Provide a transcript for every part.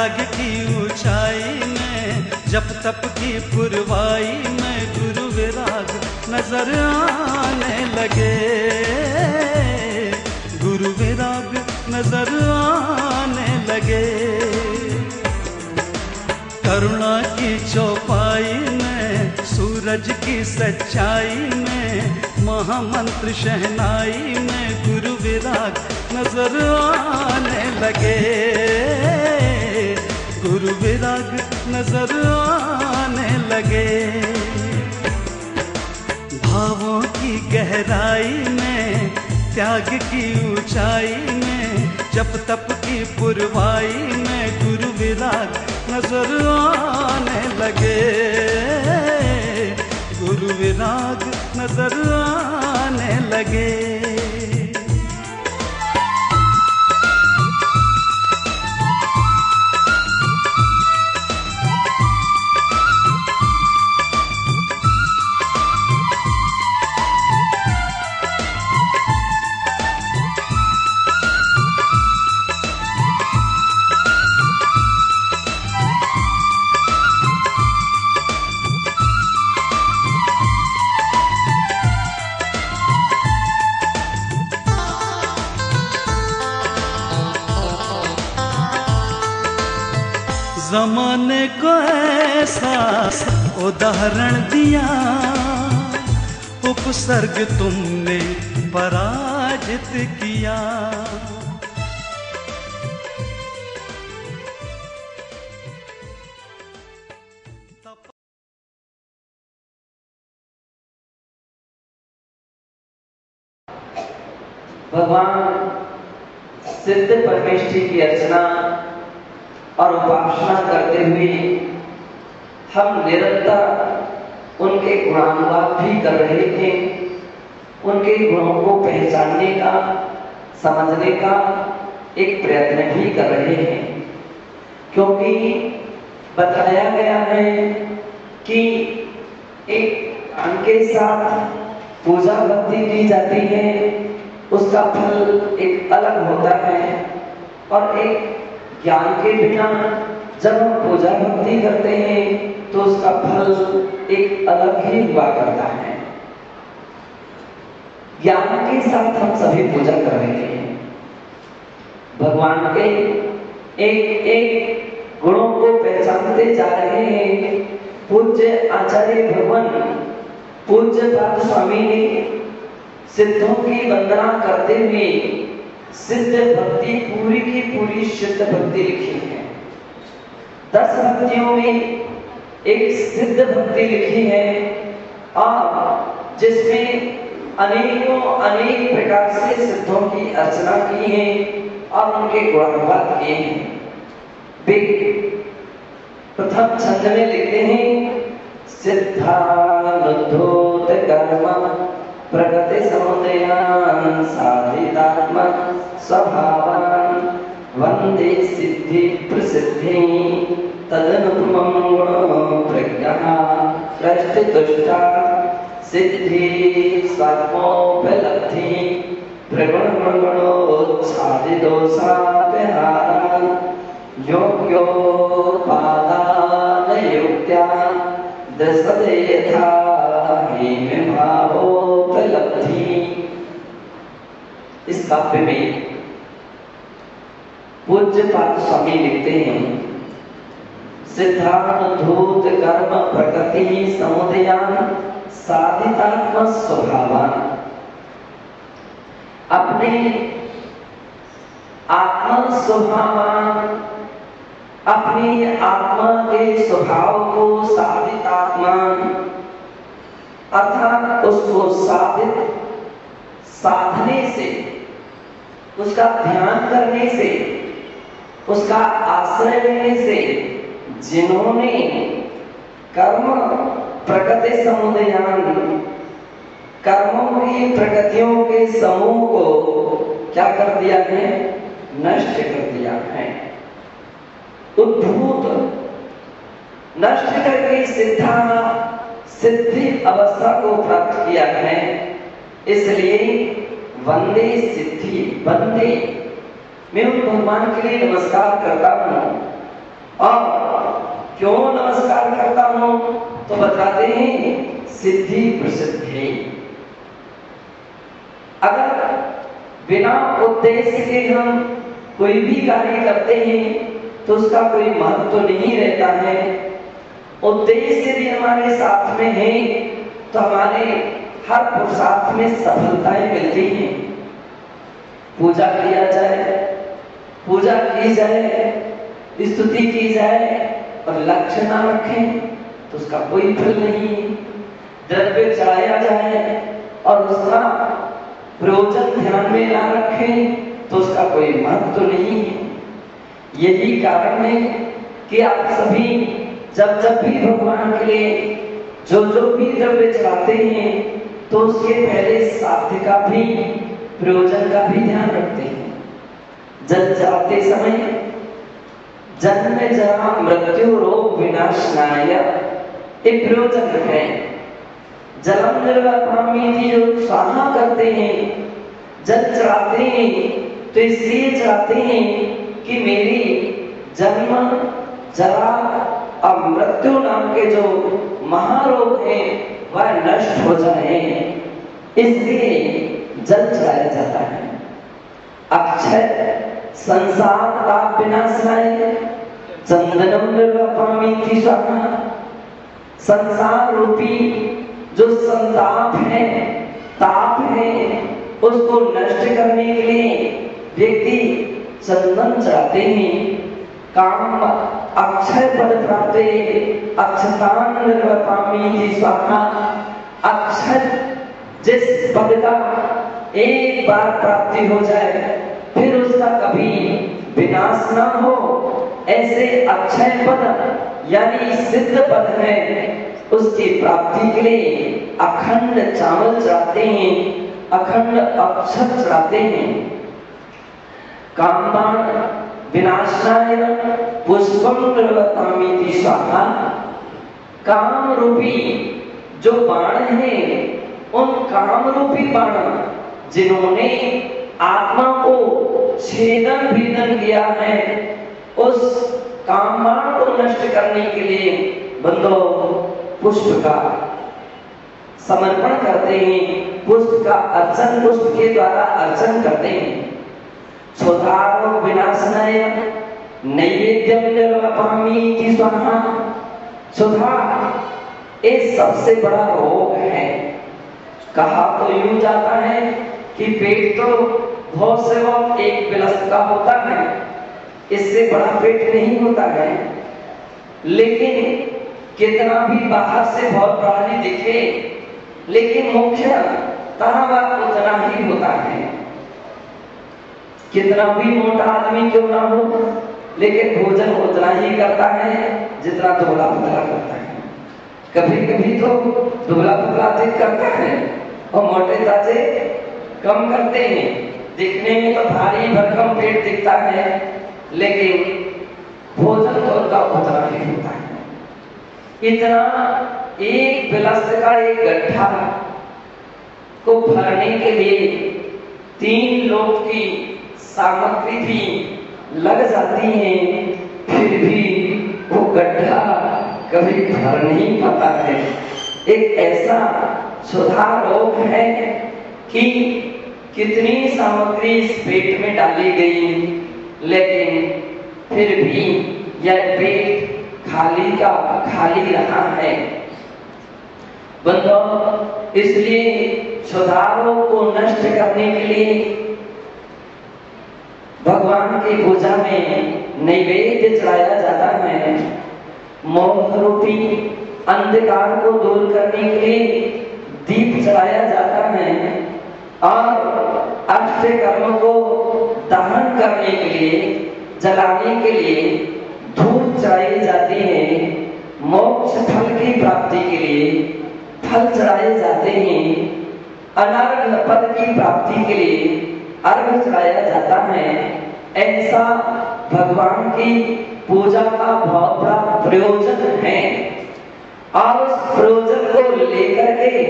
त्याग की ऊंचाई में, जप तप की पुरवाई में गुरु विराग नजर आने लगे, गुरु विराग नजर आने लगे। करुणा की चौपाई में, सूरज की सच्चाई में, महामंत्र शहनाई में गुरु विराग नजर आने लगे, गुरु विराग नजर आने लगे। भावों की गहराई में, त्याग की ऊंचाई में, जप तप की पुरवाई में गुरु विराग नजर आने लगे, गुरु विराग नजर आने लगे। जमाने को ऐसा उदाहरण दिया, उपसर्ग तुमने पराजित किया। भगवान सिद्ध परमेश्वरी की अर्चना और उपासना करते हुए हम निरंतर उनके गुणानुवाद भी कर रहे थे, उनके गुणों को पहचानने का, समझने का एक प्रयत्न भी कर रहे हैं। क्योंकि बताया गया है कि एक ज्ञान के साथ पूजा भक्ति की जाती है, उसका फल एक अलग होता है, और एक ज्ञान के बिना जब हम पूजा भक्ति करते हैं तो उसका फल एक अलग ही हुआ करता है। ज्ञान के साथ हम सभी पूजा कर रहे हैं, भगवान के एक एक गुणों को पहचानते जा रहे हैं। पूज्य आचार्य भगवान पूज्य पाद स्वामी ने सिद्धों की वंदना करते हुए सिद्ध भक्ति पूरी की पूरी सिद्ध भक्ति लिखी है। 10 भक्तियों में एक सिद्ध भक्ति लिखी है, और जिसमें अनेकों अनेक प्रकार से सिद्धों की अर्चना की है और उनके गुणानुवाद किए हैं। वे प्रथम छंद में लिखते हैं, सिद्धानुद्धूत कर्म प्रगति समुदयान साधितात्मा स्वभावान वंदे सिद्धि प्रसिद्धि तदनुपमं गुणो प्रज्ञा प्रष्टुष्टा सिद्धि स्वात्मोपलब्धि प्रगुण गुणोच्छादि दोषापहारान योग्योपादान युक्त्या दशते यथा हेम भावोपलब्धि। इस काव्य में पूज्य पाद स्वामी लिखते हैं, सिद्धानुद्धूत कर्म प्रकृति समुदयान साधितात्म स्वभावान। अपने आत्म स्वभावान, अपनी आत्मा के स्वभाव को साधितात्मा अर्थात उसको साधने से, उसका ध्यान करने से, उसका आश्रय लेने से, जिन्होंने कर्म प्रकृति समुदयान, कर्मों की प्रकृतियों के समूह को क्या कर दिया है, नष्ट कर दिया है। उद्धूत नष्ट करके सिद्धि अवस्था को प्राप्त किया है। इसलिए वंदे सिद्धि, वंदे मैं उन भगवान के लिए नमस्कार करता हूँ और क्यों नमस्कार करता हूं तो बताते हैं सिद्धि प्रसिद्ध है। अगर बिना उद्देश्य के हम कोई भी कार्य करते हैं तो उसका कोई महत्व तो नहीं रहता है। उद्देश्य भी हमारे साथ में है तो हमारे हर पुरुषार्थ में सफलताएं मिलती हैं। पूजा किया जाए, पूजा की जाए, स्तुति की जाए और लक्ष्य ना रखें तो उसका कोई फल नहीं है। द्रव्य चढ़ाया जाए और उसका प्रयोजन ध्यान में ना रखें तो उसका कोई महत्व तो नहीं है। यही कारण है कि आप सभी जब जब भी भगवान के लिए जो भी द्रव्य चढ़ाते हैं तो उसके पहले साध्य का भी, प्रयोजन का भी ध्यान रखते हैं। जल चढ़ाते समय जन्म जरा मृत्यु रोग विनाशनाय एक प्रयोजन है। जलम निर्वापामी जो स्वाहा करते हैं, जल चढ़ाते हैं तो इसलिए चढ़ाते हैं कि मेरी जन्म जरा और मृत्यु नाम के जो महारोग है वह नष्ट हो जाए, इसलिए जल चढ़ाया जाता है। अक्षय संसार ताप विनाशनाय चंदनम निर्वापामी स्वाहा। संसार रूपी जो संताप है, ताप है, उसको नष्ट करने के लिए व्यक्ति चंदन चढ़ाते हैं। काम अक्षय पद प्राप्त अक्षतान निर्वापामी स्वाहा। अक्षय जिस पद का एक बार प्राप्ति हो जाए फिर उसका कभी विनाश ना हो, ऐसे अक्षय पद यानी सिद्ध पद है, उसकी प्राप्ति के लिए अखंड चावल चढ़ाते हैं, अखंड अक्षत चढ़ाते हैं। कामबाण विनाशनाय पुष्पम निर्वापामी स्वाहा। काम रूपी जो बाण है, उन काम रूपी बाण जिन्होंने आत्मा को छेदन भेदन किया है, उस कामबाण को नष्ट करने के लिए बंदो पुष्प का समर्पण करते हैं, पुष्प का अर्चन, पुष्प के द्वारा अर्चन करते हैं। क्षुधारोग विनाशनाय नैवेद्यम निर्वापामी स्वाहा। क्षुधा एक सबसे बड़ा रोग है। कहा तो यूं जाता है कि पेट तो बहुत से वक्त एक बिलस्त का होता है, इससे बड़ा पेट नहीं होता है, लेकिन कितना भी बाहर से बहुत बड़ा ही दिखे, लेकिन मुख्य तनाव उतना ही होता है। कितना भी मोटा आदमी क्यों ना हो, लेकिन भोजन उतना ही करता है जितना दुबला पतला करता है। कभी कभी तो दुबला पतला अधिक करता है और मोटे ताजे कम करते हैं। दिखने में तो भारी भरकम पेट दिखता है, लेकिन भोजन तो उनका उतना ही होता है। इतना एक बिलस्त का एक गड्ढा को भरने के लिए 3 लोग की सामग्री भी लग जाती है, फिर भी वो गड्ढा कभी भर नहीं पाता है। एक ऐसा सुधार रोग है कि कितनी सामग्री इस पेट में डाली गई, लेकिन फिर भी यह पेट खाली का खाली रहा है। बंदो, इसलिए सुधारों को नष्ट करने के लिए भगवान की पूजा में नैवेद्य चढ़ाया जाता है। मोह रूपी अंधकार को दूर करने के लिए दीप चढ़ाया जाता है और अष्ट कर्म को दहन करने के लिए, जलाने के लिए धूप चढ़ाई जाती है। मोक्ष फल की प्राप्ति के लिए फल चढ़ाए जाते हैं। अनर्घ पद की प्राप्ति के लिए अर्घ चढ़ाया जाता है। ऐसा भगवान की पूजा का बहुत बड़ा प्रयोजन है और उस प्रयोजन को लेकर के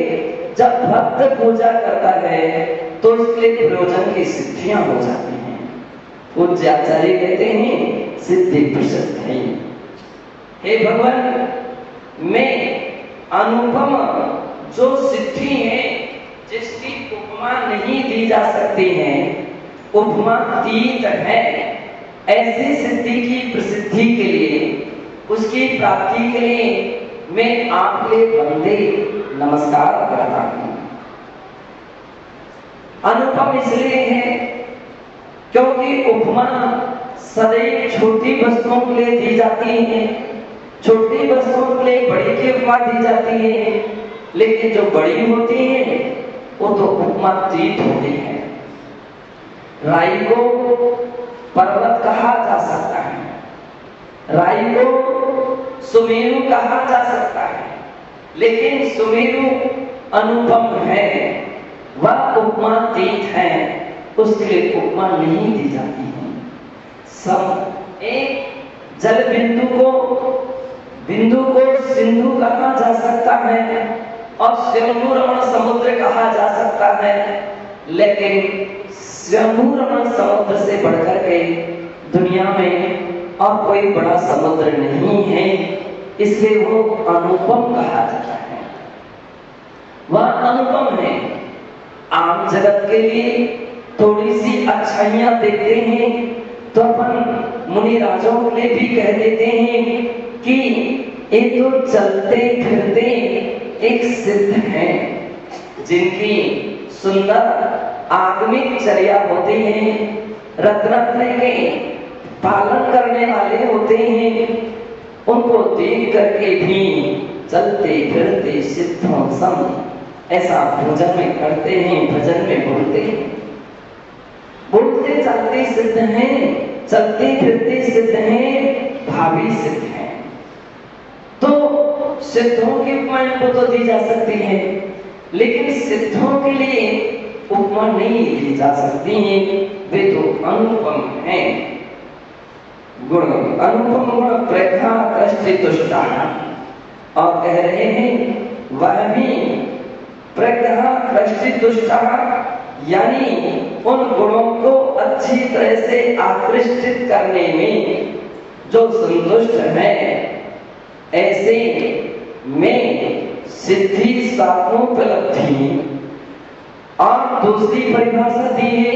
जब भक्त पूजा करता है तो इसके प्रयोजन की सिद्धियां हो जाती हैं। पूज्य आचार्य कहते हैं सिद्धि प्रसिद्ध है। हे भगवान, मैं अनुपम जो सिद्धि है जिसकी उपमा नहीं दी जा सकती है, उपमातीत है, ऐसी सिद्धि की प्रसिद्धि के लिए, उसकी प्राप्ति के लिए मैं आपके बंदे नमस्कार करता हूं। अनुपम इसलिए है क्योंकि उपमा सदैव छोटी वस्तुओं के लिए दी जाती है, छोटी वस्तुओं के लिए बड़ी की उपमा दी जाती है, लेकिन जो बड़ी होती है वो तो उपमातीत होती है। राई को पर्वत कहा जा सकता है, राई को सुमेरु कहा जा सकता है, लेकिन सुमेरु अनुपम है, वह उपमातीत है, उसके लिए उपमा नहीं दी जाती है। सब एक जल बिंदु को सिंधु कहा जा सकता है और स्वयंभू रमण समुद्र कहा जा सकता है, लेकिन स्वयंभू रमण समुद्र से बढ़कर के दुनिया में और कोई बड़ा समुद्र नहीं है, इसलिए वो अनुपम कहा जाता है। वह अनुपम है। आम जगत के लिए थोड़ी सी अच्छाइयां देखते हैं तो अपन मुनि राजाओं के लिए भी कह देते हैं कि ये तो चलते फिरते एक सिद्ध हैं, जिनकी सुंदर आगमिक चर्या होती है, रत्न के पालन करने वाले होते हैं, उनको देख करके भी चलते फिरते सिद्धों सम ऐसा भोजन में करते हैं, भजन में बोलते हैं, बोलते चलते सिद्ध हैं, चलते फिरते सिद्ध हैं, भावी सिद्ध हैं। तो सिद्धों की उपमाएं को तो दी जा सकती है, लेकिन सिद्धों के लिए उपमा नहीं दी जा सकती है, वे तो अनुपम हैं। गुण अनुपम गुण प्रेखा दृष्टि तुष्टा, और कह रहे हैं वह भी प्रज्ञा दृष्टि तुष्टा, यानी उन गुणों को अच्छी तरह से आकृष्टित करने में जो संतुष्ट है, ऐसे में सिद्धि स्वात्मोपलब्धि। और दूसरी परिभाषा दी है,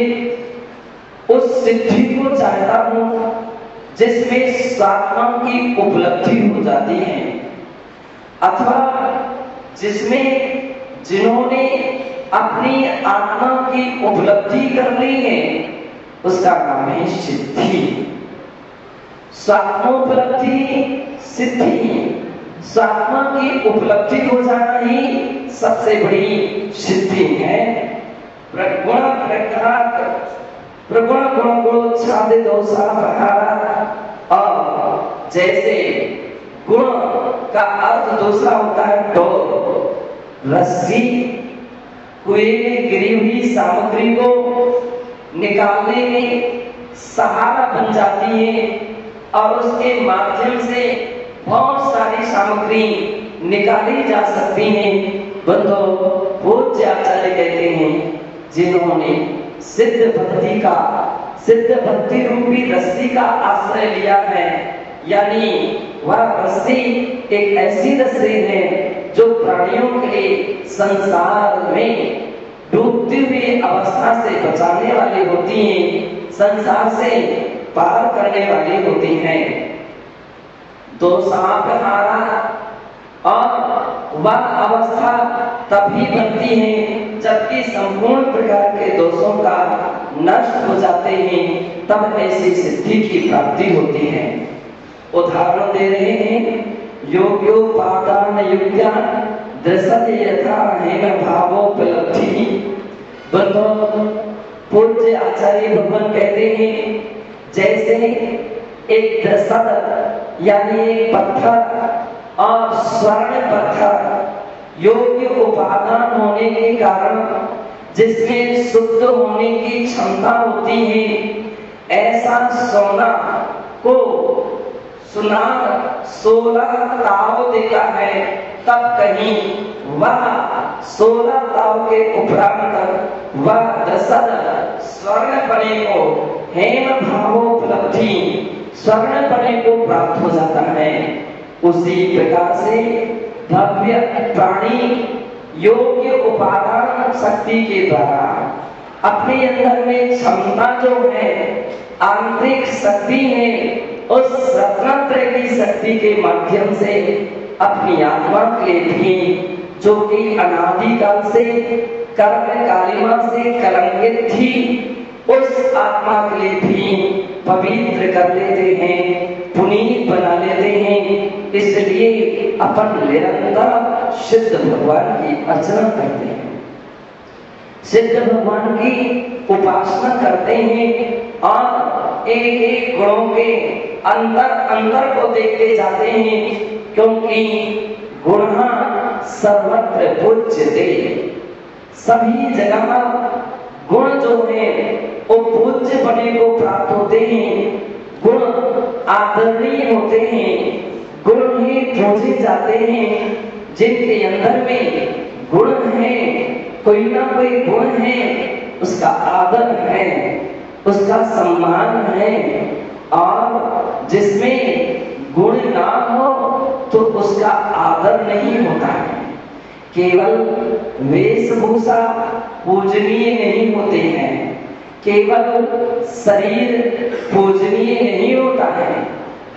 उस सिद्धि को चाहता हूं जिसमें स्वात्मा की उपलब्धि हो जाती है, अथवा जिसमें जिन्होंने अपनी आत्मा की उपलब्धि कर ली है, उसका नाम है सिद्धि। स्वात्मोपलब्धि सिद्धि, स्वात्मा की उपलब्धि हो जाना ही सबसे बड़ी सिद्धि है। प्रगुण प्रगुण गुण गुणोच्छादि दोषा प्रहारा, और जैसे गुण का अर्थ दूसरा होता है डोर, रस्सी कुएं में गिरी हुई सामग्री को निकालने में सहारा बन जाती है, और उसके माध्यम से बहुत सारी सामग्री निकाली जा सकती है। बंधो पूज्य आचार्य कहते हैं, जिन्होंने सिद्ध भक्ति रूपी रस्सी का आश्रय लिया है, यानी वह रस्सी एक ऐसी रस्सी है जो प्राणियों के लिए संसार में डूबती हुई अवस्था से बचाने वाली होती है, संसार से पार करने वाली होती है। दोषापहारा, और वह अवस्था तभी बनती है जबकि संपूर्ण प्रकार के दोषों का नष्ट हो जाते हैं, तब ऐसी सिद्धि की प्राप्ति होती है। उदाहरण दे रहे हैं, योग्योपादान युक्त्या दृश्यते यथा हेम भावोपलब्धि। पूज्य आचार्य भगवान कहते हैं, जैसे एक दृश्य यानी एक पत्थर और स्वर्ण पत्थर योग्य उपादान होने के कारण जिसमें शुद्ध होने की क्षमता होती है, ऐसा सोना को सुनार 16 ताव देता है, तब कहीं वह 16 ताव के उपरांत वह दशरथ स्वर्ण बने को हेम भावोपलब्धि, स्वर्ण बने को प्राप्त हो जाता है। उसी प्रकार से भव्य प्राणी योग्य उपादान शक्ति के द्वारा अपने अंदर में क्षमता जो है, आंतरिक शक्ति है, उस रत्नत्रय की शक्ति के माध्यम से अपनी आत्मा के भी, जो कि अनादिकाल से कर्म कालिमा से कलंकित थी, उस आत्मा के लिए भी पवित्र कर लेते हैं, पुनीत बना लेते हैं। इसलिए अपन निरंतर सिद्ध भगवान की अर्चना करते हैं, सिद्ध भगवान की उपासना करते हैं और एक एक गुणों के अंदर अंदर को देखते जाते हैं, क्योंकि गुण सर्वत्र पूज्यते। सभी जगह गुण जो है वो पूज्य बने को प्राप्त होते हैं, गुण आदरणीय होते हैं, गुण ही पूजे जाते हैं। जिनके अंदर में गुण है, कोई ना कोई गुण है, उसका आदर है, उसका सम्मान है, और जिसमें गुण ना हो तो उसका आदर नहीं होता है। केवल वेशभूषा पूजनीय नहीं होते हैं, केवल शरीर पूजनीय नहीं होता है,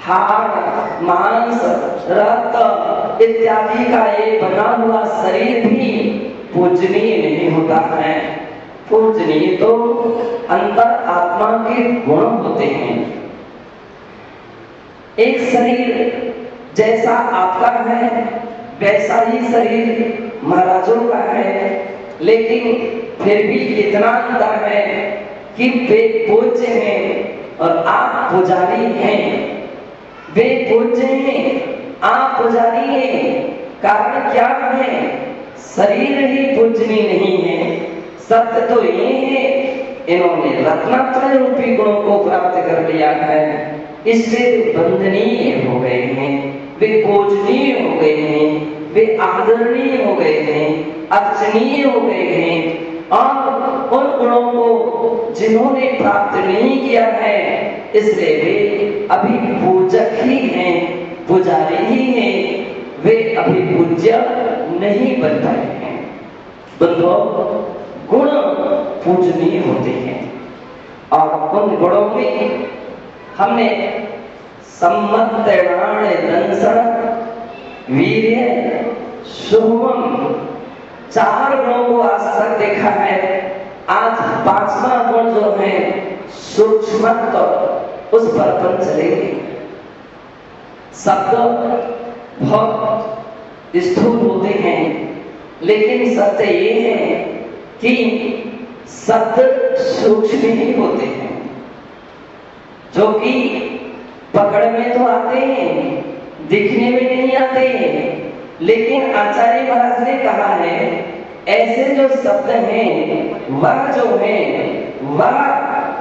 हाड़ मांस रक्त इत्यादि का ये बना हुआ शरीर भी पूजनीय नहीं होता है। पूजनीय तो अंतर आत्मा के गुण होते हैं। एक शरीर जैसा आपका है वैसा ही शरीर महाराजों का है, लेकिन फिर भी इतना अंतर है कि वे पूज्य हैं और आप पुजारी हैं। वे पूज्य हैं, आप पुजारी हैं। कारण क्या है? शरीर ही पूजनीय नहीं है। सत्य तो ये है, इन्होंने रत्नत्रय रूपी गुणों को प्राप्त कर लिया है, इससे वंदनीय हो गए हैं, वे पूजनीय हो गए हैं, वे आदरणीय हो गए हैं, अर्चनीय हो गए हैं। और उन गुणों को जिन्होंने प्राप्त नहीं किया है, इसलिए वे अभी पूजक ही हैं, पुजारी ही हैं, वे अभी पूज्य नहीं बन पाए हैं। बंधुओं, गुण पूजनीय होते हैं और उन गुणों में हमने सम्मतणाण दंसन वीर्य शुभम 4 गुणों को आज तक देखा है। आज 5वां गुण जो है सूक्ष्मत्व, उस पर अपन चलेंगे। शब्द बहुत स्थूल होते हैं, लेकिन सत्य ये है कि शब्द सूक्ष्म ही होते हैं, जो कि पकड़ में तो आते हैं, दिखने में नहीं आते हैं। लेकिन आचार्य महाराज ने कहा है, ऐसे जो शब्द हैं वह जो है वह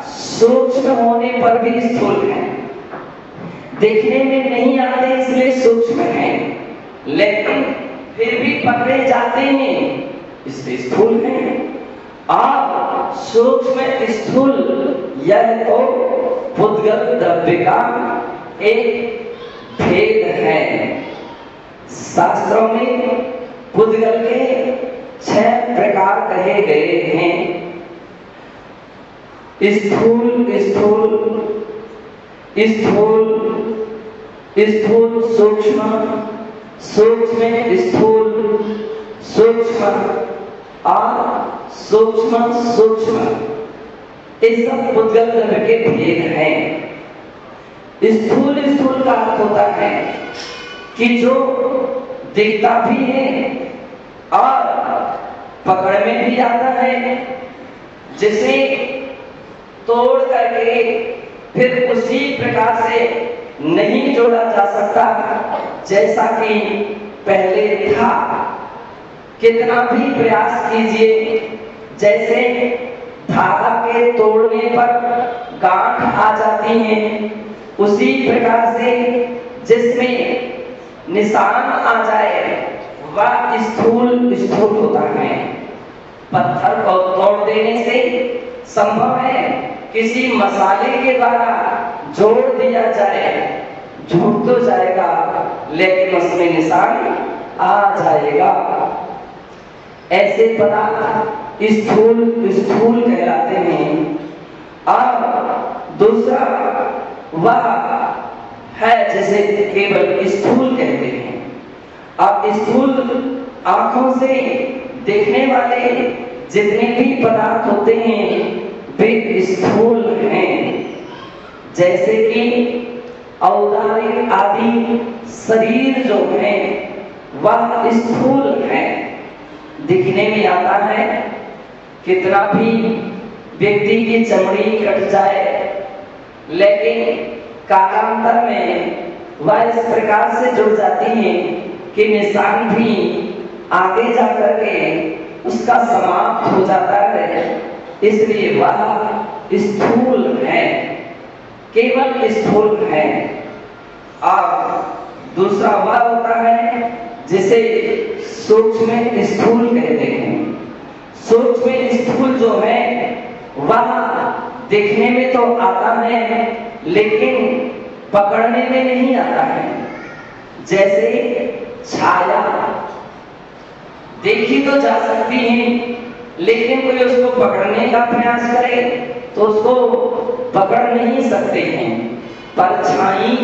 सूक्ष्म होने पर भी स्थूल है। दिखने में नहीं आते इसलिए सूक्ष्म है, लेकिन फिर भी पकड़े जाते हैं इसलिए स्थूल है। और सूक्ष्म स्थूल यह तो पुद्गल द्रव्य का एक भेद है। शास्त्रों में पुद्गल के 6 प्रकार कहे गए हैं। स्थूल स्थूल स्थूल स्थूल सूक्ष्म सूक्ष्म स्थूल सूक्ष्म और सूक्ष्म सूक्ष्म, ये सब पुद्गल द्रव्य के भेद हैं। स्थूल स्थूल का अर्थ होता है कि जो दिखता भी है और पकड़ में भी आता है, जिसे तोड़ करके फिर उसी प्रकार से नहीं जोड़ा जा सकता जैसा कि पहले था। कितना भी प्रयास कीजिए, जैसे धागा के तोड़ने पर गांठ आ जाती है, उसी प्रकार से जिसमें निशान आ जाए वह स्थूल स्थूल होता है। पत्थर को तोड़ देने से संभव है किसी मसाले के द्वारा जोड़ दिया जाए, झूठ तो जाएगा, लेकिन उसमें निशान आ जाएगा। ऐसे पदार्थ स्थूल कहलाते हैं। और दूसरा वह है जिसे केवल स्थूल कहते हैं। अब स्थूल आंखों से देखने वाले जितने भी पदार्थ होते हैं वे स्थूल हैं। जैसे कि औदारिक आदि शरीर जो है वह स्थूल है, दिखने में आता है। कितना भी व्यक्ति की चमड़ी कट जाए लेकिन कालांतर में वह इस प्रकार से जुड़ जाती है कि निशान भी आगे जाकर के उसका समाप्त हो जाता है, इसलिए वह स्थूल है, केवल स्थूल है। और दूसरा वह होता है जिसे सूक्ष्म स्थूल कहते हैं। सूक्ष्म स्थूल जो है वह देखने में तो आता है लेकिन पकड़ने में नहीं आता है। जैसे छाया देखी तो जा सकती है लेकिन कोई उसको पकड़ने का प्रयास करे तो उसको पकड़ नहीं सकते हैं। परछाई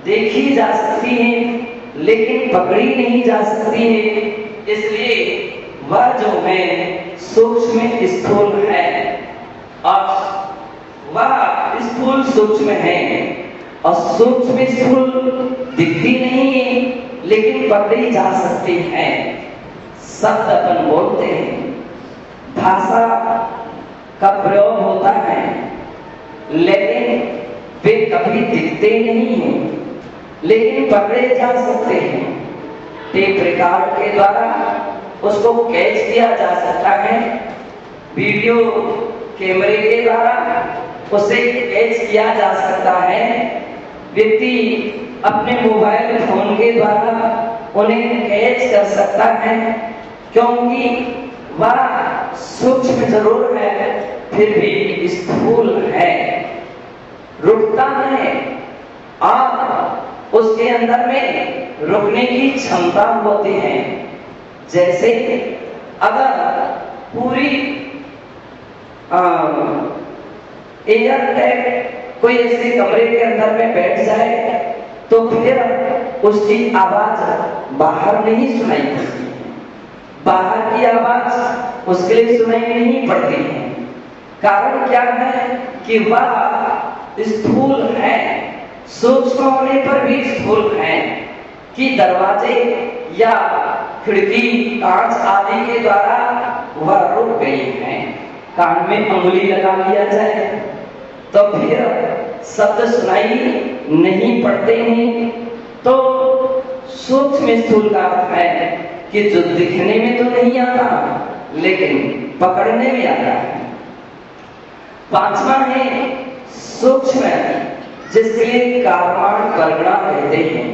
देखी जा सकती है लेकिन पकड़ी नहीं जा सकती है, इसलिए वह जो है सूक्ष्म स्थूल है। और वह स्थूल सूक्ष्म है और सूक्ष्म स्थूल दिखती नहीं है लेकिन पकड़ी जा सकती है। शब्द अपन बोलते हैं, भाषा का प्रयोग होता है लेकिन वे कभी दिखते नहीं हैं लेकिन पकड़े जा सकते हैं। टेप रिकॉर्ड के द्वारा उसको कैच किया जा सकता है, वीडियो कैमरे के द्वारा उसे कैच किया जा सकता है। व्यक्ति अपने मोबाइल फोन के द्वारा उन्हें कैच कर सकता है क्योंकि वह सूक्ष्म जरूर है फिर भी स्थूल है, रुकता है और उसके अंदर में रुकने की क्षमता होती है। जैसे अगर पूरी एयरटाइट कोई ऐसे कमरे के अंदर में बैठ जाए तो फिर उसकी आवाज बाहर नहीं सुनाई पड़ती है, बाहर की आवाज उसके लिए सुनाई नहीं पड़ती है। कारण क्या है कि वह स्थूल है, सूक्ष्म होने पर भी स्थूल है कि दरवाजे या खिड़की कांच आदि के द्वारा वह रुक गई है। कान में अंगुली लगा लिया जाए तो फिर शब्द सुनाई नहीं पड़ते हैं। तो सूक्ष्म स्थूल का अर्थ है कि जो दिखने में तो नहीं आता लेकिन पकड़ने में आता है। पांचवा है सूक्ष्म, जिसके लिए कारवाण वर्गणा कहते हैं।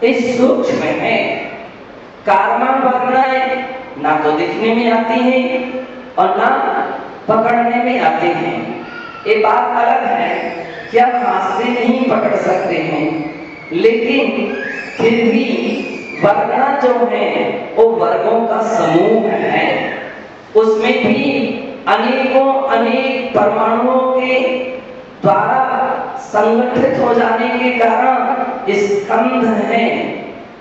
इस सूक्ष्म है, कारवाण वर्गणाएं ना तो दिखने में आती हैं और ना पकड़ने में आते हैं। ये बात अलग है कि आप हाथ से नहीं पकड़ सकते हैं लेकिन फिर भी वर्गणा जो है वो वर्गों का समूह है। उसमें भी अनेकों अनेक परमाणुओं के द्वारा संगठित हो जाने के कारण स्कंध है,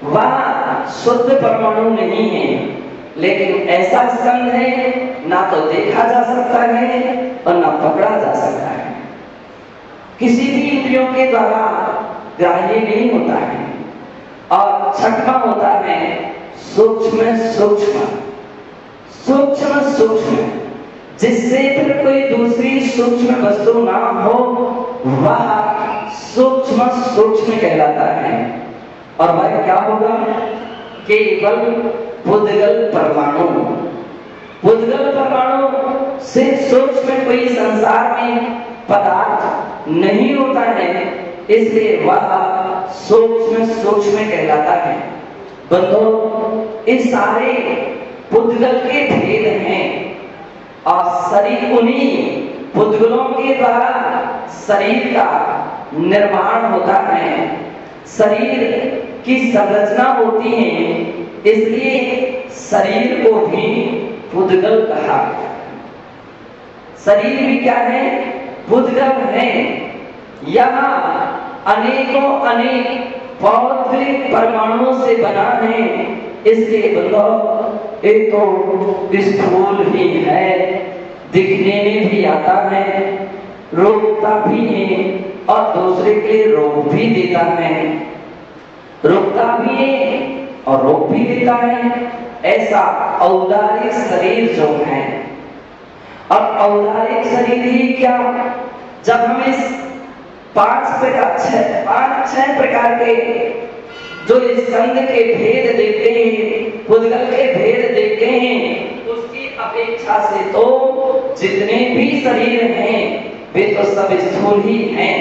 वह शुद्ध परमाणु नहीं है लेकिन ऐसा स्कंध है ना तो देखा जा सकता है और ना पकड़ा जा सकता है, किसी भी इंद्रियों के द्वारा ग्राह्य नहीं होता है। और छठवां होता है सूक्ष्म सूक्ष्म, सूक्ष्म सूक्ष्म, जिससे फिर कोई दूसरी सूक्ष्म वस्तु ना हो वह सूक्ष्म सूक्ष्म कहलाता है। और वह क्या होगा? केवल बुद्गल परमाणु। बुद्गल परमाणु से सूक्ष्म कोई संसार में पदार्थ नहीं होता है, इसलिए वह सूक्ष्म सूक्ष्म कहलाता है। बंधुओं, इस सारे बुद्गल के भेद हैं और शरीर उन्हीं बुद्गलों के द्वारा शरीर का निर्माण होता है। शरीर की संरचना होती है, इसलिए शरीर को भी पुद्गल कहा। शरीर भी क्या है? पुद्गल है। यहाँ अनेकों अनेक पौद्गलिक परमाणुओं से बना है, इसलिए बंधो ये तो स्थूल ही है, दिखने में भी आता है, रोकता भी है और दूसरे के रोक भी देता है, रोकता भी है और रोक भी देता है। ऐसा औदारिक शरीर जो है, और औदारिक शरीर ही क्या, जब हम इस पांच छह प्रकार के जो इस स्कंध के भेद देखते हैं, पुद्गल के भेद देखते हैं, उसकी अपेक्षा से तो जितने भी शरीर हैं वे तो सब स्थूल ही हैं,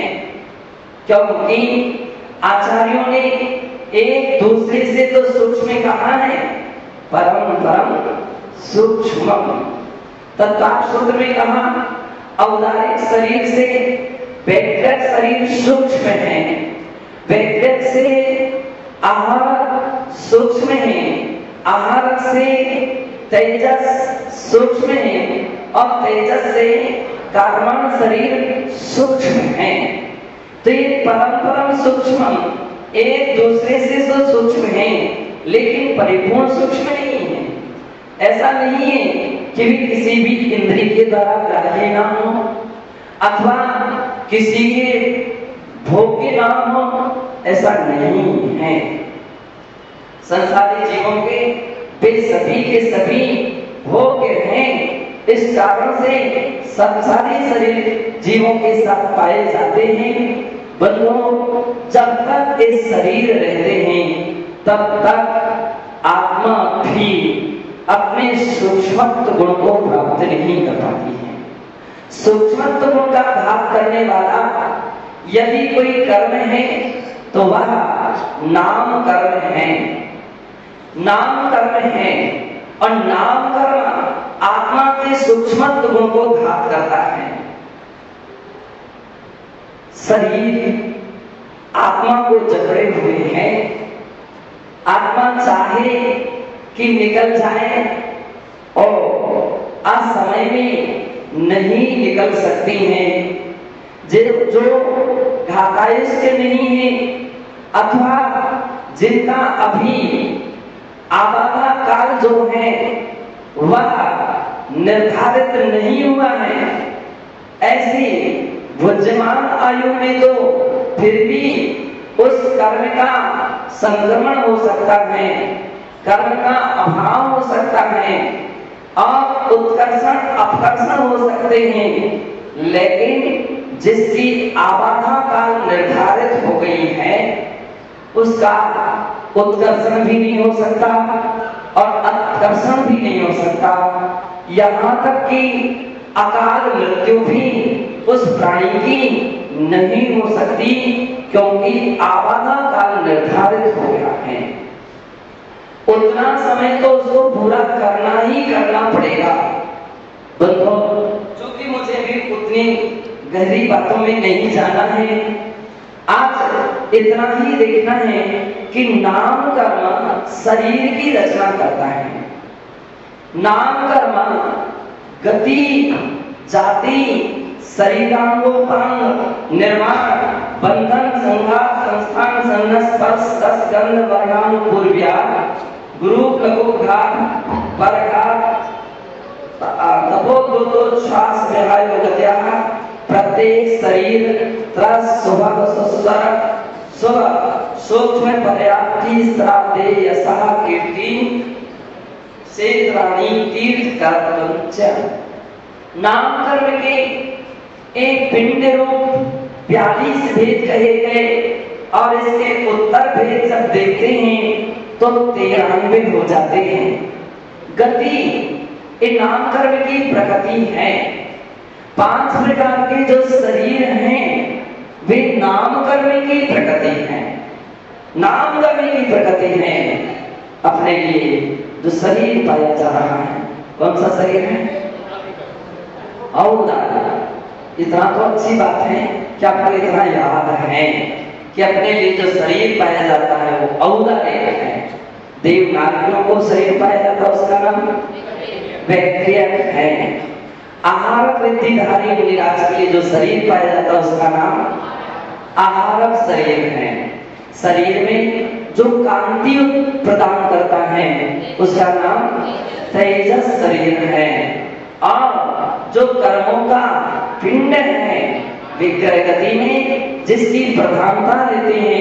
क्योंकि आचार्यों ने एक दूसरे से तो सूक्ष्म कहा है, परम परम सूक्ष्म। तत्व सूत्र में कहा औदारिक शरीर से वैकृत शरीर सूक्ष्म है, वैकृत से आहार सूक्ष्म है, आहार से तेजस सूक्ष्म है और तेजस से कार्बन शरीर सूक्ष्म है। तो ये परम परम सूक्ष्म एक दूसरे से तो सूक्ष्म है, लेकिन परिपूर्ण सूक्ष्म नहीं है। ऐसा नहीं है कि भी किसी भी इंद्रिय के द्वारा ग्राह्य ना हो अथवा किसी के भोग्य ना हो, ऐसा नहीं है। संसारी जीवों के वे सभी के सभी भोग्य हैं, इस कारण से संसारी शरीर जीवों के साथ पाए जाते हैं। बंधुओं, जब तक ये शरीर रहते हैं तब तक आत्मा भी अपने सूक्ष्मत्व गुण को प्राप्त नहीं कर पाती है। सूक्ष्मत्व गुण का घात करने वाला यदि कोई कर्म है तो वह नाम कर्म है, नाम कर्म है, और नाम कर्म आत्मा के सूक्ष्मत्व गुण को घात करता है। शरीर आत्मा को जकड़े हुए है, आत्मा चाहे कि निकल जाए और असमय में नहीं निकल सकती हैं। जो घातायुष्ट नहीं है अथवा जिनका अभी आबादा काल जो है वह निर्धारित नहीं हुआ है, ऐसी बुद्धिमान आयु में तो फिर भी उस कर्म का संक्रमण हो सकता है, कर्म का अभाव हो सकता है और उत्कर्षण अपकर्षण हो सकते हैं। लेकिन जिसकी आबादा काल निर्धारित हो गई है उसका उत्कर्षण भी नहीं हो सकता और अपकर्षण भी नहीं हो सकता। यहाँ तक कि अकाल मृत्यु भी उस प्राणी की नहीं हो सकती, क्योंकि आबादा काल निर्धारित हो गया है। उतना समय तो उसको पूरा करना ही करना पड़ेगा। बंधुओं, चूंकि मुझे भी उतनी गहरी बातों में नहीं जाना है, आज इतना ही देखना है कि नाम कर्म शरीर की रचना करता है। नाम कर्म गति, जाति, शरीरांगोपांग, निर्माण, बंधन, संघात, संस्थान, संन्यास, स्पर्श, रस, गंध, वर्णानु, पूर्व्या, ग्रूप, लघुघात, परघात, तपोद्योतोच्छ्वास, विहायोगत्याः, प्रत्येक शरीर त्रस, सुभग, सुस्वर, शुभ, सूक्ष्म, पर्याप्ति, श्राद्धे, यशः, कीर्ति, क्षेत्राणि, तीर्थ, कर्तव्य। नाम कर्म के एक पिंड रूप 42 भेद कहे गए और इसके उत्तर भेद सब देखते हैं तो 93 हो जाते हैं। गति ये नाम कर्म की प्रकृति है। 5 प्रकार के जो शरीर हैं वे नाम कर्म की प्रकृति है, नाम कर्म की प्रकृति है। अपने लिए जो शरीर पाया जा रहा है कौन सा शरीर है? औदार्य। इतना तो अच्छी बात है कि आपको इतना याद है कि अपने लिए जो शरीर पाया जाता है वो औदार्य है। देवनागरियों को शरीर पाया जाता है उसका नाम बैक्टीरिया है। आहारक वृत्तिधारी मुनिराज के लिए जो शरीर पाया जाता है उसका नाम आहारक शरीर है। शरीर में जो कांति प्रदान करता है उसका नाम तेजस शरीर है। और जो कर्मों का पिंड है विग्रह गति में जिसकी प्रधानता रहती है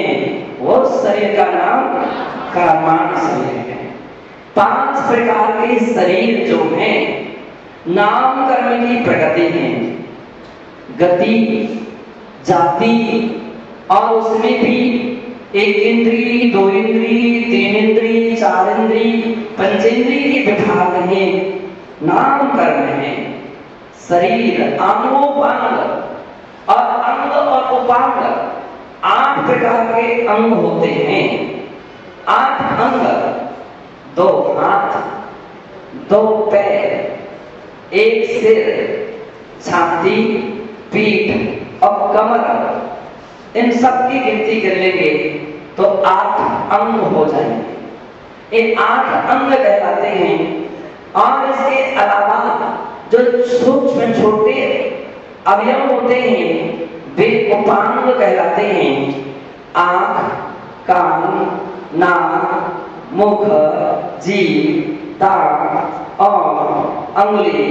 वो शरीर का नाम कर्माण शरीर है। 5 प्रकार के शरीर जो हैं नाम कर्म की प्रगति है, गति, जाति, और उसमें भी 1 इंद्री, 2 इंद्री, 3 इंद्री, 4 इंद्री, 5 इंद्री के विभाग हैं। नाम कर्म है। शरीर अंगोपांग और अंग और उपांग 8 प्रकार के अंग होते हैं। 8 अंग, 2 हाथ, 2 पैर, 1 सिर, छाती, पीठ और कमर, इन सब की गिनती कर लेंगे तो 8 अंग हो जाएंगे। इन 8 अंग कहलाते हैं। और इसके अलावा जो सूक्ष्म छोटे अवयव होते हैं वे उपांग कहलाते हैं। आंख, कान, नाक, मुख, जीभ, दांत और अंगुली,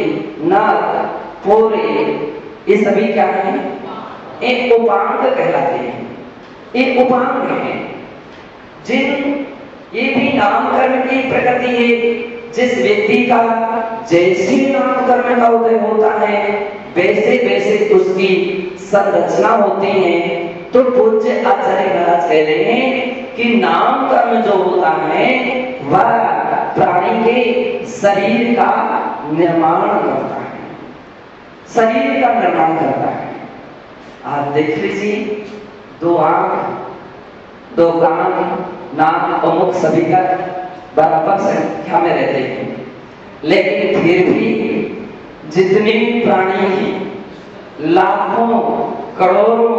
नख, पोरे, ये सभी क्या हैं? एक उपांग कहलाते हैं। एक उपांग है जिन ये भी नामकरण की प्रकृति है। जिस व्यक्ति का जैसे नामकरण का उदय होता है वैसे वैसे उसकी संरचना होती है। तो पूज्य आचार्य महाराज कह रहे हैं कि नाम कर्म जो होता है वह प्राणी के शरीर का निर्माण करता है, शरीर का निर्माण करता है। आप देख लीजिए 2 आंख, 2 कान, नाक और मुख सभी का बराबर संख्या में रहते हैं, लेकिन फिर भी जितने भी प्राणी ही लाखों, करोड़ों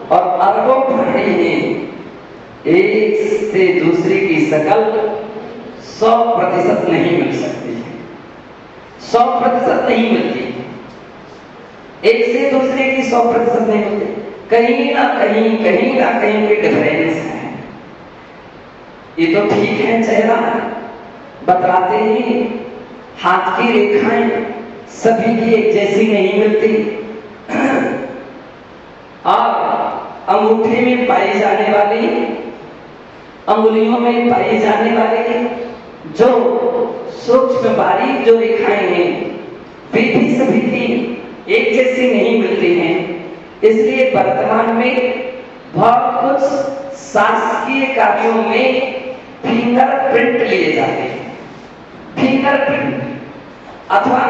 और अरबों प्राणी हैं, एक से दूसरे की शकल 100% नहीं मिल सकती है। 100% नहीं मिलती है। एक से दूसरे की 100% नहीं मिलती। कहीं ना कहीं पे डिफरेंस है। ये तो ठीक है, चेहरा बतलाते हैं, हाथ की रेखाएं सभी की एक जैसी नहीं मिलती। और अंगूठे में पाई जाने वाली, अंगुलियों में पाई जाने वाली जो सूक्ष्म बारीक जो रेखाएं हैं वे भी सभी की एक जैसी नहीं मिलती हैं। इसलिए वर्तमान में बहुत कुछ शासकीय कार्यों में फिंगरप्रिंट लिए जाते हैं। फिंगरप्रिंट अथवा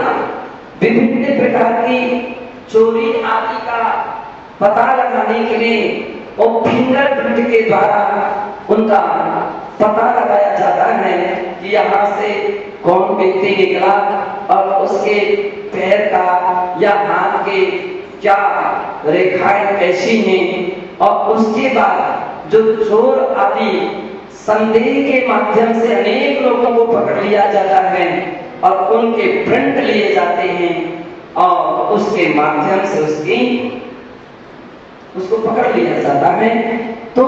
विभिन्न प्रकार की चोरी आदि का पता लगाने के लिए और फिंगरप्रिंट के द्वारा उनका पता लगाया जाता है कि यहाँ से कौन व्यक्ति निकला और उसके पैर का या हाथ के क्या रेखाएं कैसी हैं। और उसके बाद जो चोर आदि संदेह के माध्यम से अनेक लोगों को पकड़ लिया जाता है और उनके प्रिंट लिए जाते हैं और उसके माध्यम से उसको पकड़ लिया जाता है। तो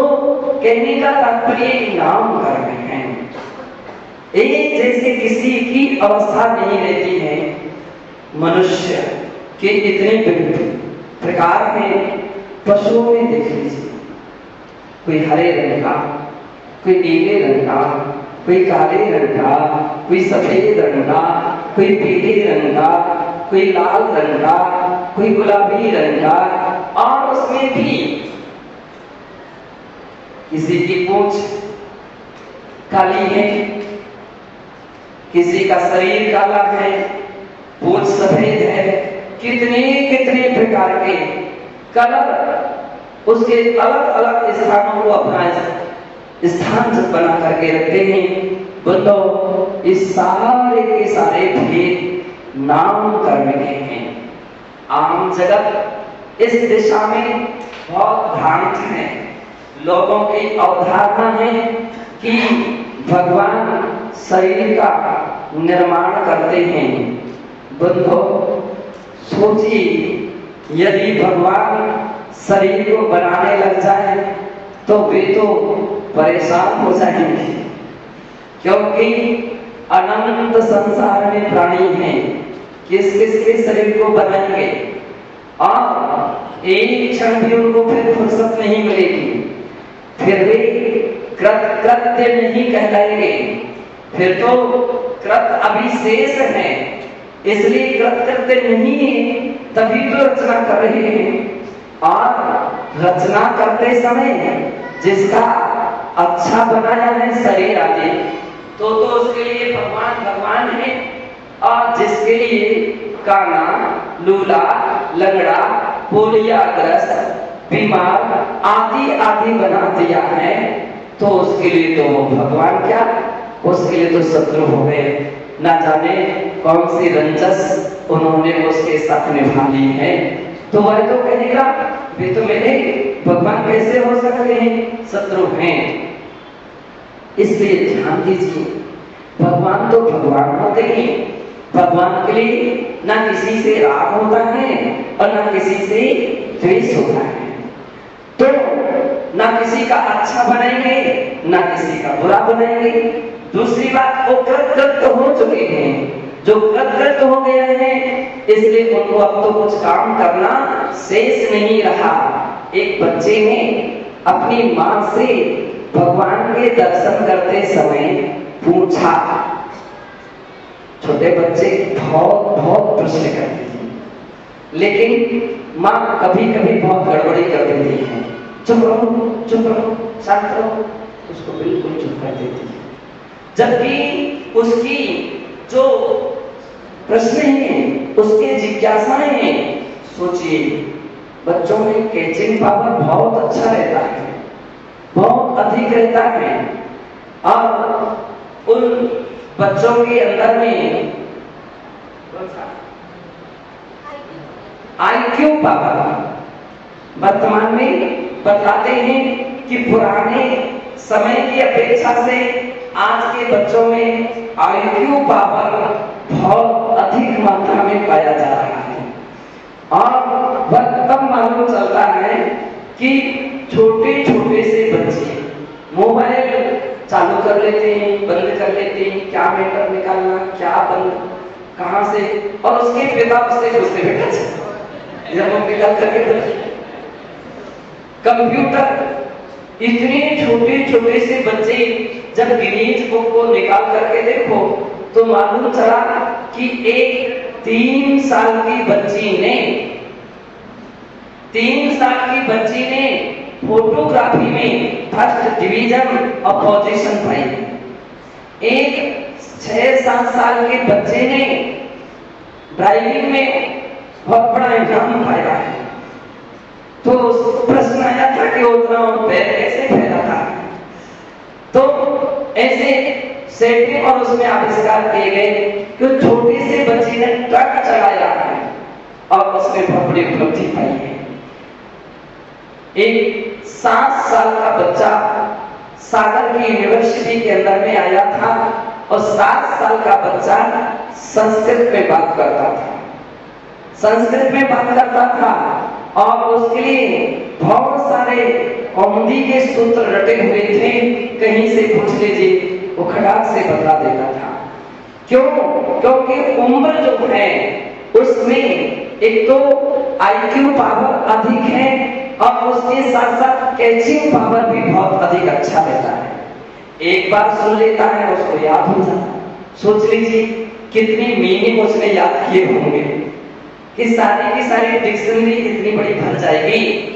कहने का तात्पर्य नाम कर्म है। एक जैसे किसी की अवस्था नहीं रहती है। मनुष्य के इतने प्रकार में पशुओं में देख लीजिए, कोई हरे रंग का, कोई नीले रंग का, कोई काले रंग का, कोई सफेद रंग का, कोई पीले रंग का, कोई लाल रंग का, कोई गुलाबी रंग का। और उसमें भी किसी की पूंछ काली है, किसी का शरीर काला है, पूंछ सफेद है। कितने कितने प्रकार के कलर उसके अलग अलग स्थानों को अपना स्थान बना करके रखते हैं। बताओ इस सारे के सारे भेद नाम कर्म के हैं। आम जगत इस दिशा में बहुत भ्रांत है। लोगों की अवधारणा है कि भगवान शरीर का निर्माण करते हैं। बंधो, सोचिए, यदि भगवान शरीर को बनाने लग जाए तो वे तो परेशान हो जाएंगे, क्योंकि अनंत संसार में प्राणी हैं, किस किस के शरीर को बनाएंगे और एक क्षण भी उनको फिर फुर्सत नहीं मिलेगी, फिर वे कृत्य नहीं कहलाएंगे, फिर तो कृत अभिशेष है, इसलिए कृत्य नहीं है, तभी तो रचना कर रहे हैं। और रचना करते समय जिसका अच्छा बनाया है शरीर आदि, तो उसके लिए भगवान भगवान है, और जिसके लिए काना, लूला, लंगड़ा, पोलियाग्रस्त, बीमार आदि आदि बना दिया है, तो उसके लिए तो भगवान क्या, उसके लिए तो शत्रु हो गए। ना जाने कौन सी रंजस उन्होंने उसके साथ निभा ली है, तो वह तो कहेगा वे तो मेरे भगवान कैसे हो सकते हैं, शत्रु हैं। इसलिए ध्यान दीजिए, भगवान तो भगवान होते हैं, भगवान के लिए ना किसी से राग होता है और ना किसी से द्वेष होता है, तो ना किसी का अच्छा बनाएंगे ना किसी का बुरा बनाएंगे। दूसरी बात, वो कृत हो चुके हैं, जो कृत हो गए हैं, इसलिए उनको अब तो कुछ काम करना शेष नहीं रहा। एक बच्चे ने अपनी मां से भगवान के दर्शन करते समय पूछा, छोटे बच्चे बहुत बहुत प्रश्न करते हैं, लेकिन मां कभी कभी बहुत गड़बड़ी कर देती है, चुप रहो शांत रहो, उसको बिल्कुल चुप कर देती है। जबकि उसकी जो प्रश्न हैं, उसके जिज्ञासाएं हैं, सोचिए, बच्चों में कैचिंग पावर बहुत अच्छा रहता है, बहुत अधिक रहता है, और उन बच्चों के अंदर में IQ पावर वर्तमान में बताते हैं कि पुराने समय की अपेक्षा से आज के बच्चों में IQ पावर बहुत अधिक मात्रा में पाया जा रहा है। और वह तब मालूम चलता है कि छोटे छोटे से बच्चे मोबाइल चालू कर लेते हैं, बंद कर लेते हैं, क्या मैटर निकालना, क्या बंद, कहां से, और उसके पिता उससे पूछते, बेटा जब हम निकाल करके कंप्यूटर, इतने छोटे छोटे से बच्चे जब गिनीज बुक को निकाल करके देखो तो मालूम चला कि एक 3 साल की बच्ची ने फोटोग्राफी में फर्स्ट डिवीजन और पोजीशन पाई। एक 6-7 साल के बच्चे ने ड्राइविंग में बहुत बड़ा इनाम पाया है। तो प्रश्न आया था कि उतना पैर कैसे फैला था, तो ऐसे सेटिंग और उसमें आविष्कार किए गए कि छोटे से बच्चे ने ट्रक चलाया है और उसमें बहुत बड़ी उपलब्धि पाई है। एक 7 साल का बच्चा सागर की यूनिवर्सिटी के अंदर में आया था और 7 साल का बच्चा संस्कृत में बात करता था और उसके लिए बहुत सारे कौमुदी के सूत्र रटे हुए थे, कहीं से पूछ लीजिए वो खटाक से बता देता था। क्यों? क्योंकि उम्र जो है उसमें एक तो IQ पावर अधिक है और उसके साथ साथ कैचिंग पावर भी बहुत अधिक अच्छा रहता है। एक बार सुन लेता है उसको याद हो जाता है। सोच लीजिए कितनी मीनिंग उसने याद किए होंगे कि सारी की सारी डिक्शनरी इतनी बड़ी भर जाएगी।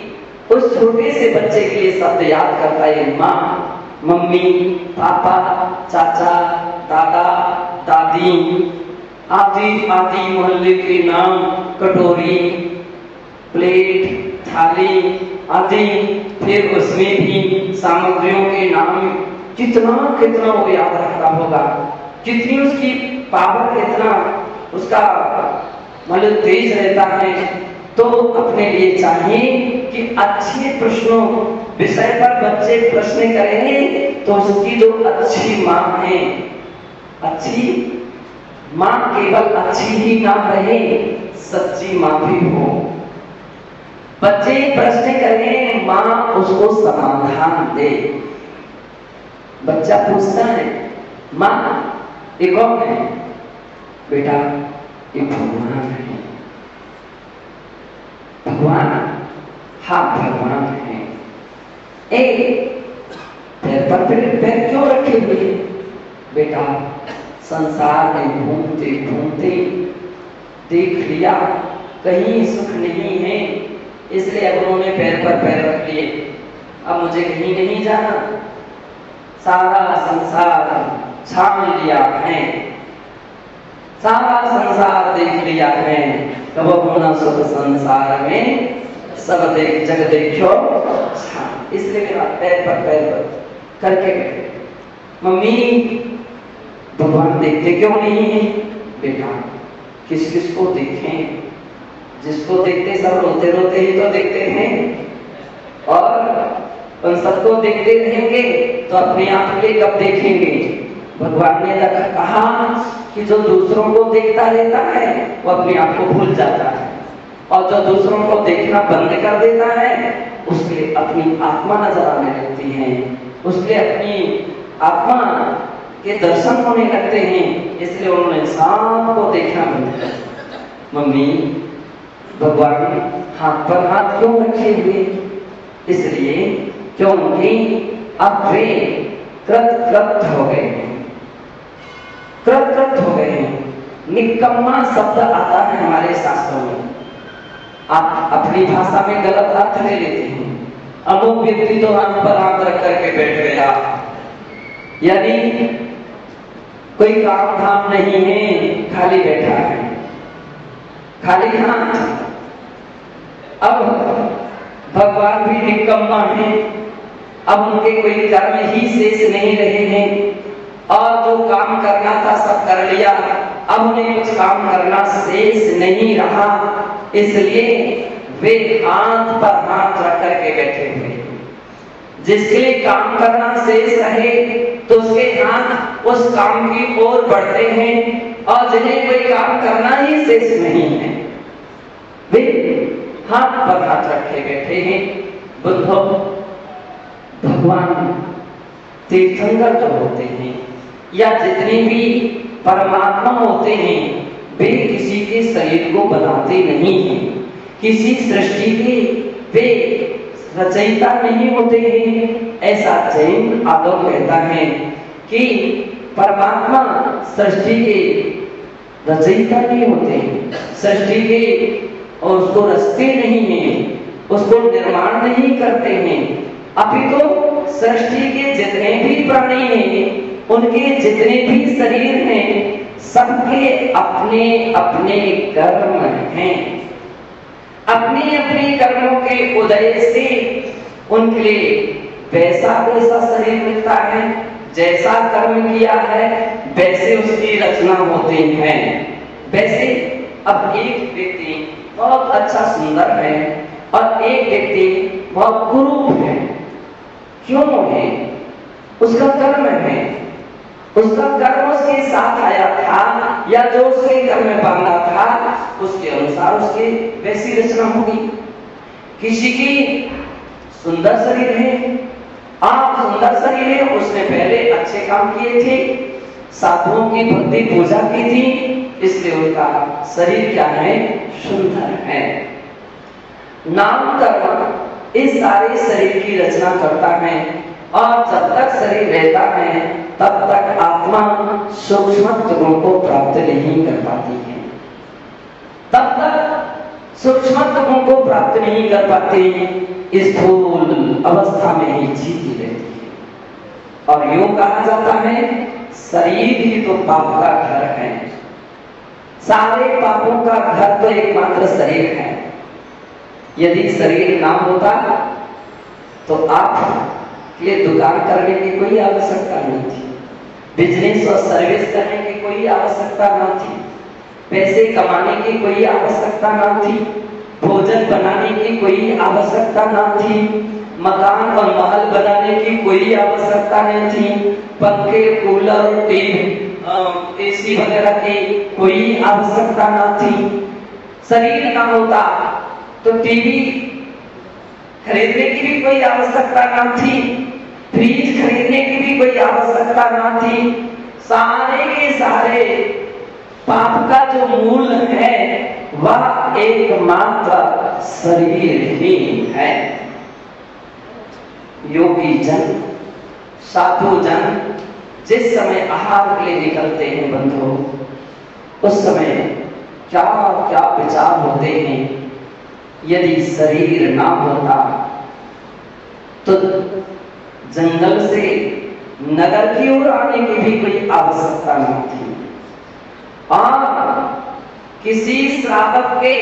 उस छोटे से बच्चे के लिए शब्द याद करता है माँ, मम्मी, पापा, चाचा, दादा, दादी आदि आदि मोहल्ले के नाम, कटोरी, प्लेट, थाली आदि, फिर उसमें भी सामग्रियों के नाम, कितना कितना वो याद रखता होगा, कितनी उसकी पावर, कितना उसका मतलब तेज रहता है। तो अपने लिए चाहिए कि अच्छे प्रश्नों विषय पर बच्चे प्रश्न करेंगे तो उसकी जो अच्छी माँ है, अच्छी माँ केवल अच्छी ही ना रहे, सच्ची माँ भी हो। बच्चे प्रश्न करें, माँ उसको समाधान दे। बच्चा पूछता है, माँ ये कौन है? बेटा ये भगवान है। भगवान? हाँ भगवान है। पैर पर पैर क्यों रखे हुए? बेटा संसार में घूमते घूमते देख लिया कहीं सुख नहीं है, इसलिए अब उन्होंने पैर पर पैर रख लिए। अब मुझे कहीं नहीं जाना, सारा संसार छान लिया है, सारा संसार देख लिया है, कब होना सुख संसार में सब देख जग देखो छान। इसलिए मेरा पैर पर करके बैठे। मम्मी भगवान देखते क्यों नहीं है? बेटा किस किस को देखें? जिसको देखते सब रोते रोते ही तो देखते हैं, और उन सबको देखते रहेंगे तो अपने आप के कब देखेंगे? भगवान ने कहा कि जो दूसरों को देखता रहता है वो अपने आप को भूल जाता है, और जो दूसरों को देखना बंद कर देता है उसके अपनी आत्मा नजर आने लगती है, उसके अपनी आत्मा के दर्शन होने लगते हैं। इसलिए उन्होंने सांप को देखना बंद कर दिया। मम्मी भगवान हाथ पर हाथ क्यों रखे हुए? इसलिए क्योंकि अब वे कृत हो गए हैं, कृत हो गए हैं। निकम्मा शब्द आता है हमारे शास्त्रों में। आप अपनी भाषा में गलत अर्थ ले लेते हैं। अमुक व्यक्ति तो हाथ पर हाथ रख करके बैठ गया, यानी कोई काम धाम नहीं है, खाली बैठा है, खाली हाथ। अब भगवान भी निकम्मा है, अब उनके कोई कर्म ही शेष नहीं रहे हैं, और जो काम करना था सब कर लिया, अब उन्हें कुछ काम करना शेष नहीं रहा, इसलिए वे हाथ पर हाथ रख करके बैठे हुए। जिसके लिए काम करना शेष रहे तो उसके हाथ उस काम की ओर बढ़ते हैं, और जिन्हें कोई काम करना ही शेष नहीं है वे हाथ पर हाथ रखे बैठे हैं। बुद्धो भगवान तीर्थंकर जो होते हैं या जितने भी परमात्मा होते हैं वे किसी के शरीर को बनाते नहीं हैं, किसी सृष्टि के वे रचयिता नहीं होते हैं। ऐसा जैन आदम कहता है कि परमात्मा सृष्टि के रचयिता नहीं होते, सृष्टि के और उसको रचते नहीं हैं, उसको निर्माण नहीं करते हैं, अपितु सृष्टि के जितने भी प्राणी हैं, उनके जितने भी शरीर हैं, सबके अपने अपने कर्म हैं। अपने अपने कर्मों के उदय से उनके लिए वैसा वैसा शरीर मिलता है, जैसा कर्म किया है वैसे उसकी रचना होती है। वैसे अब एक व्यक्ति बहुत अच्छा सुंदर है और एक व्यक्ति बहुत कुरूप है, क्यों है? उसका कर्म है, उसका कर्म उसके साथ आया था, या जो उसके कर्म में बांधा था उसके अनुसार उसकी वैसी रचना होगी। किसी की सुंदर शरीर है, आप सुंदर शरीर है, उसने पहले अच्छे काम किए थे, साधुओं की भक्ति पूजा की थी, इसलिए उनका शरीर क्या है? सुंदर है। नाम कर्म इस सारे शरीर की रचना करता है, और जब तक शरीर रहता है तब तक आत्मा सूक्ष्म गुणों को प्राप्त नहीं कर पाती है, तब तक सूक्ष्म गुणों को प्राप्त नहीं कर पाती, स्थूल अवस्था में ही जीती रहती है। और यूं कहा जाता है शरीर ही तो पाप का घर है, सारे पापों का घर तो एकमात्र शरीर है। यदि शरीर ना होता तो आप ये दुकान करने की कोई आवश्यकता नहीं थी, बिजनेस और सर्विस करने की कोई आवश्यकता ना थी, पैसे कमाने की कोई आवश्यकता ना थी, भोजन बनाने की कोई आवश्यकता ना थी, मकान और महल बनाने की कोई आवश्यकता नहीं थी, पंखे, कूलर, टीवी, एसी वगैरह की कोई आवश्यकता ना थी। शरीर ना होता तो टीवी खरीदने की भी कोई आवश्यकता ना थी, फ्रिज खरीदने की भी कोई आवश्यकता ना थी। सारे के सारे पाप का जो मूल है वह एकमात्र शरीर ही है। योगी जन, साधु जन जिस समय आहार के लिए निकलते हैं बंधु, उस समय क्या क्या विचार होते हैं। यदि शरीर ना होता तो जंगल से नगर की ओर आने की भी कोई आवश्यकता नहीं थी, और किसी श्रावक के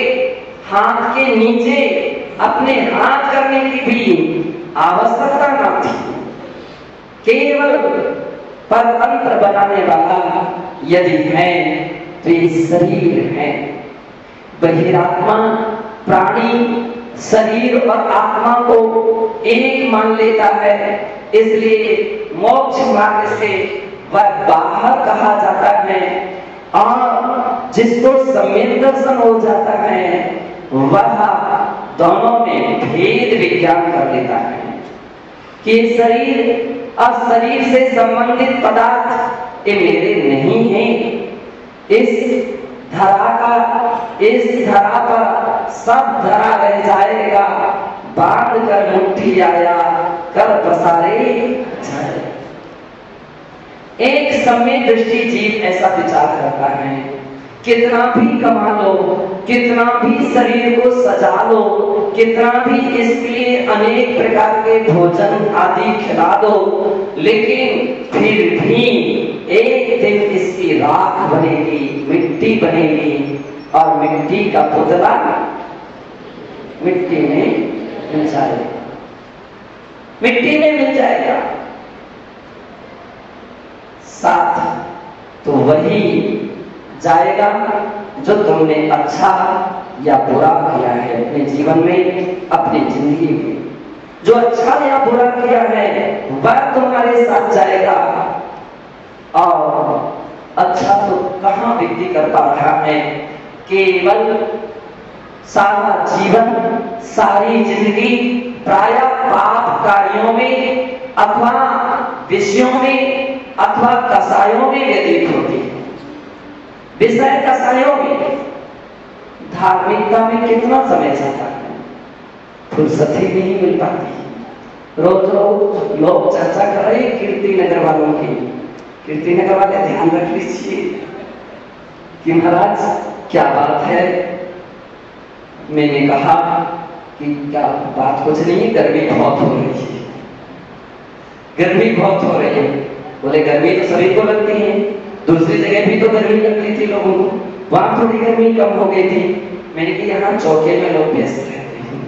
हाथ के नीचे अपने हाथ करने की भी आवश्यकता न थी। केवल परतंत्र बनाने वाला यदि है तो ये शरीर है। बहिरात्मा प्राणी शरीर और आत्मा को एक मान लेता है, इसलिए मोक्ष मार्ग से वह बाहर कहा जाता है, और जिसको सम्यक दर्शन हो जाता है वह दोनों में भेद विज्ञान कर लेता है कि शरीर और शरीर से संबंधित पदार्थ ये मेरे नहीं है। इस धरा पर सब धरा रह जाएगा, बांध कर मुट्ठी आया कर पसारे जाए। एक सम्यक दृष्टि जीव ऐसा विचार करता है, कितना भी कमा लो, कितना भी शरीर को सजा लो, कितना भी इसके लिए अनेक प्रकार के भोजन आदि खिला दो, लेकिन फिर भी एक दिन इसकी राख बनेगी, मिट्टी बनेगी, और मिट्टी का पुतला मिट्टी में मिल जाएगा, मिट्टी में मिल जाएगा। साथ तो वही जाएगा जो तुमने अच्छा या बुरा किया है अपने जीवन में, अपनी जिंदगी में। जो अच्छा या बुरा किया है वह तुम्हारे साथ जाएगा। और अच्छा तो कहां व्यक्ति कर पा रहा है, केवल सारा जीवन, सारी जिंदगी प्रायः पाप कार्यों में अथवा विषयों में अथवा कसायों में व्यतीत होती है। विषय कसायों में, धार्मिकता में कितना समय जाता है, फुर्सत ही नहीं मिल पाती। रोज रोज लोग चर्चा कर रहे हैं कीर्ति नगर वालों की। कीर्ति नगर वाले ध्यान रख लीजिए कि महाराज क्या बात है। मैंने कहा कि क्या बात कुछ नहीं, गर्मी बहुत हो रही है, गर्मी बहुत हो रही है। बोले गर्मी तो सभी को लगती है, दूसरी जगह भी तो गर्मी लगती थी लोगों को, वहां थोड़ी गर्मी कम हो गई थी। मैंने कहा यहाँ चौके में लोग व्यस्त रहते हैं,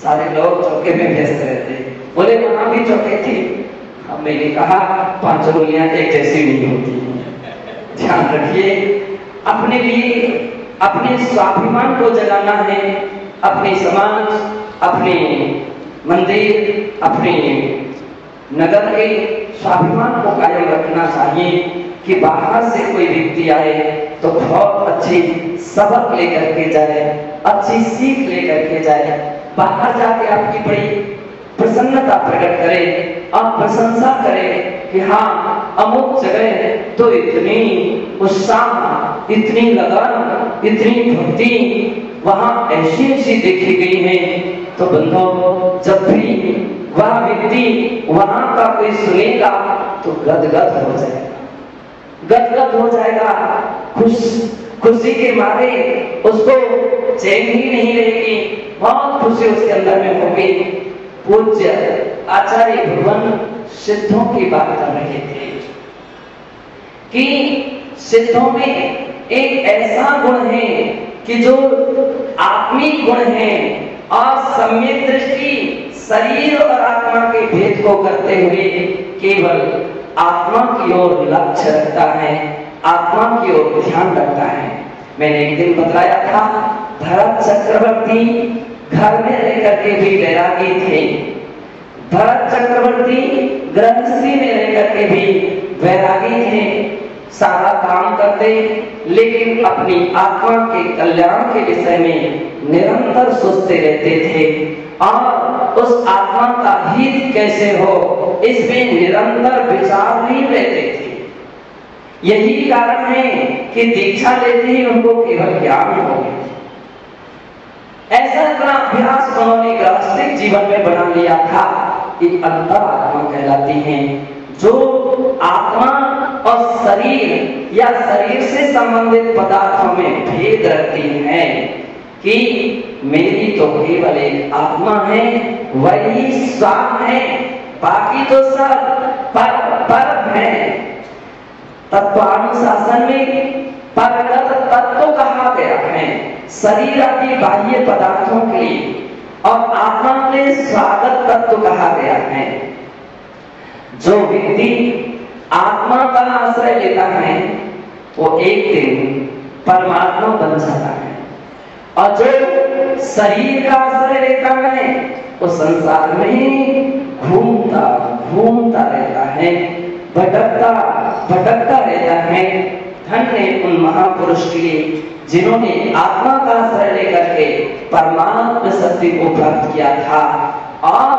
सारे लोग चौके में व्यस्त रहते हैं। बोले वहां भी चौके थी। अब मैंने कहा 5 उंगलियां एक जैसी नहीं होती, ध्यान रखिए। अपने लिए अपने स्वाभिमान को जगाना है, अपने समाज, अपने मंदिर, अपने नगर के स्वाभिमान को कायम रखना चाहिए कि बाहर से कोई व्यक्ति आए तो बहुत अच्छी सबक लेकर के जाए, अच्छी सीख लेकर के जाए। बाहर जाके आपकी बड़ी प्रसन्नता प्रकट करे और प्रशंसा करे कि हाँ अमुक जगह तो इतनी उत्साह, इतनी लगन, इतनी भक्ति वहां ऐसी ऐसी देखी गई है। तो बंधुओं, जब भी वह व्यक्ति वहां का कोई सुनेगा तो गदगद हो जाएगा, गदगद हो जाएगा। खुशी के मारे उसको चैन ही नहीं रहेगी, बहुत खुशी उसके अंदर में होगी। पूज्य आचार्य भगवान सिद्धों की बात कर रहे थे कि सिद्धों में एक ऐसा गुण है कि जो आत्मिक गुण है और सम्यक दृष्टि शरीर और आत्मा के भेद को करते हुए केवल आत्मा की ओर लक्ष्य रखता है, आत्मा की ओर ध्यान रखता है। मैंने एक दिन बताया था भरत चक्रवर्ती घर में रह करके भी वैरागी थे, भरत चक्रवर्ती गृहस्थी में रह करके भी वैरागी थे, सारा काम करते लेकिन अपनी आत्मा के कल्याण के विषय में निरंतर सोचते रहते थे और उस आत्मा का हित कैसे हो इसमें निरंतर विचार नहीं रहते थे। यही कारण है कि दीक्षा लेते ही उनको केवल ज्ञान हो गया। ऐसा इतना अभ्यास उन्होंने गृहस्थिक जीवन में बना लिया था कि अंतर आत्मा कहलाती हैं, जो आत्मा और शरीर या शरीर से संबंधित पदार्थों में भेद रखती हैं कि मेरी तो केवल एक आत्मा है, वही स्वाम है, बाकी तो सब पर है। तत्वानुशासन में परगत तत्व कहा गया है शरीर आदि बाह्य पदार्थों के लिए, और आत्मा के स्वागत तत्व कहा गया है। जो व्यक्ति आत्मा का आश्रय लेता है वो एक दिन परमात्मा बन जाता है, और जो शरीर का आश्रय लेता है वो संसार में ही घूमता रहता है, भटकता रहता है। धन्य उन महापुरुष के लिए जिन्होंने आत्मा का आश्रय लेकर के परमात्मा सत्य को प्राप्त किया था और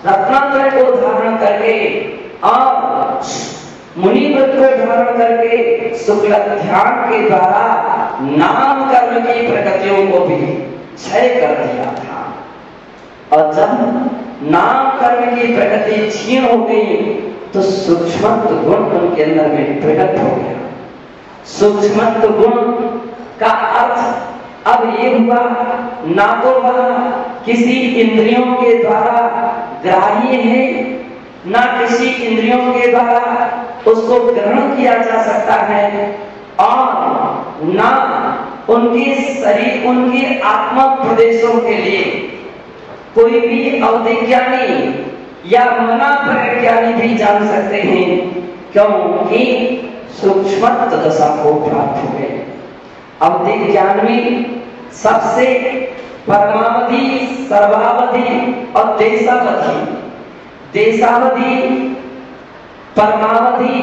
रत्नात्रय को धारण करके और मुनि व्रत को धारण करके शुक्ल ध्यान के द्वारा नाम कर्म की प्रकृतियों को भी क्षय कर दिया था। और जब नाम कर्म की प्रकृति क्षीण हो गई तो सूक्ष्म गुण उनके अंदर में प्रकट हो गया। सूक्ष्म गुण का अर्थ अब ये हुआ, ना तो वह किसी इंद्रियों के द्वारा ग्राह्य है, ना किसी इंद्रियों के द्वारा उसको ग्रहण किया जा सकता है, और ना उनके शरीर उनके आत्मा प्रदेशों के लिए कोई भी अवधिज्ञानी या मना प्रज्ञानी भी जान सकते हैं, क्योंकि सूक्ष्म दशा को प्राप्त हो गए। अवधि ज्ञान में सबसे परमावधि, सर्वावधि और देशावधि, परमावधि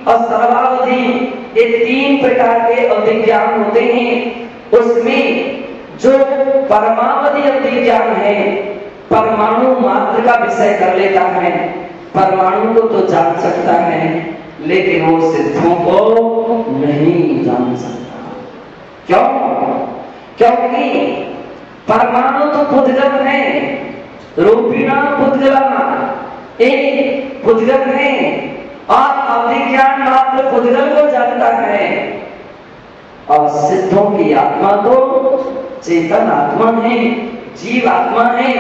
और सर्वावधि, ये तीन प्रकार के अवधि ज्ञान होते हैं। उसमें जो परमावधि अवधि ज्ञान है परमाणु मात्र का विषय कर लेता है, परमाणु को तो जान सकता है लेकिन वो सिद्धों को नहीं जान सकता। क्यों? क्योंकि परमाणु तो पुद्गल है, रूपिणा पुद्गला, एक पुद्गल है, और अवधि ज्ञान मात्र पुद्गल को जानता है, और सिद्धों की आत्मा तो चेतन आत्मा है, जीव आत्मा है,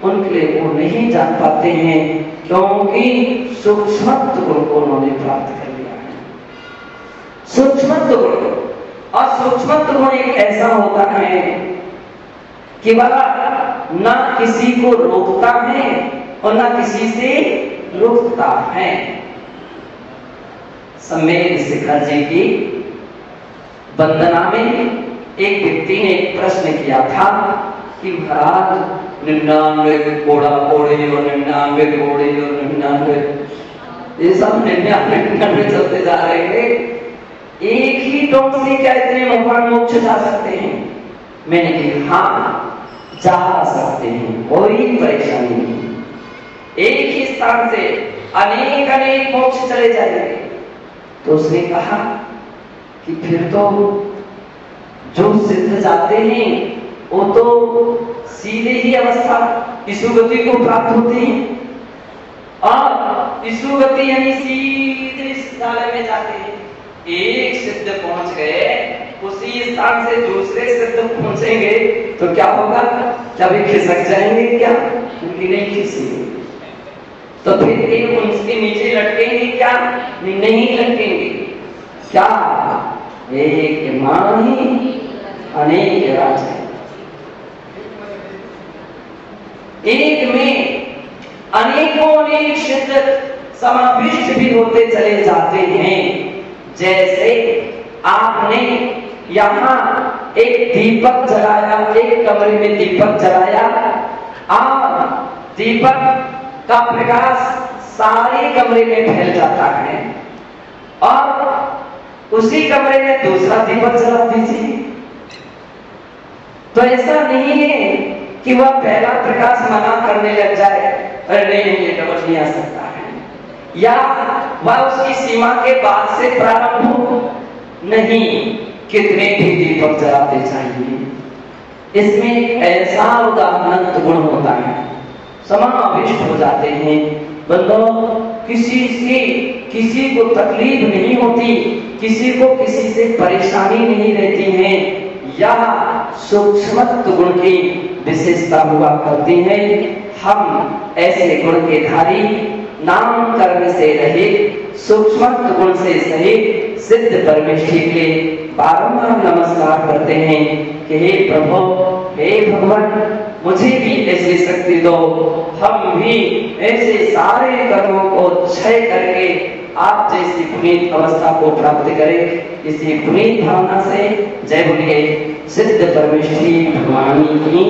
उनके लिए वो नहीं जान पाते हैं क्योंकि सूक्ष्म गुण को उन्होंने प्राप्त कर लिया है। सूक्ष्म गुण, और सूक्ष्म गुण एक ऐसा होता है कि वह ना किसी को रोकता है और ना किसी से रुकता है। सम्मेद शिखर जी की वंदना में एक व्यक्ति ने प्रश्न किया था कि महाराज 99 घोड़ा घोड़े और 99 घोड़े और 99 ये सब 99 चलते जा रहे हैं, एक ही टोक से क्या इतने भगवान मोक्ष जा सकते हैं? मैंने कहा हाँ जा सकते हैं, कोई परेशानी नहीं, एक ही स्थान से अनेक मोक्ष चले जाएंगे। तो उसने कहा कि फिर तो जो सिद्ध जाते हैं वो तो सीधे ही अवस्था ईशुगति को प्राप्त होती है, और ईशुगति यानी सीधे स्थान में जाते हैं। एक सिद्ध पहुंच गए, उसी स्थान से दूसरे सिद्ध पहुंचेंगे तो क्या होगा? क्या भी खिसक जाएंगे? क्या उनकी नहीं खिसेंगे, तो फिर एक उनके नीचे लटकेंगे? क्या नहीं लटकेंगे। क्या एक मान ही अनेक राज है, एक में अनेक सिद्ध समाविष्ट भी होते चले जाते हैं। जैसे आपने यहाँ एक दीपक जलाया, एक कमरे में दीपक जलाया और दीपक का प्रकाश सारे कमरे में फैल जाता है और उसी कमरे में दूसरा दीपक जला दीजिए तो ऐसा नहीं है कि वह पहला प्रकाश मना करने लग जाए, अरे नहीं ये डबल नहीं आ सकता है, या वह उसकी सीमा के बाद से प्रारंभ हो, नहीं, कितने भी दीपक जलाते चाहिए। इसमें ऐसा उदाहरण गुण होता है, समाविष्ट हो जाते हैं। बंदो, किसी को तकलीफ नहीं होती, किसी को किसी से परेशानी नहीं रहती है, या सूक्ष्मत्व गुण की विशेषता हुआ करती है। हम ऐसे गुण के धारी, नाम कर्म से रहित, सूक्ष्मत्व गुण से सहित सिद्ध परमेष्ठी के बारंबार नमस्कार करते हैं कि हे प्रभु, हे भगवान, मुझे भी ऐसी शक्ति दो, हम भी ऐसे सारे कर्मों को क्षय करके आप जैसी पुनीत अवस्था को प्राप्त करें। इसी पुनीत भावना से जय बोलिए सिद्ध परमेष्ठी भगवान की।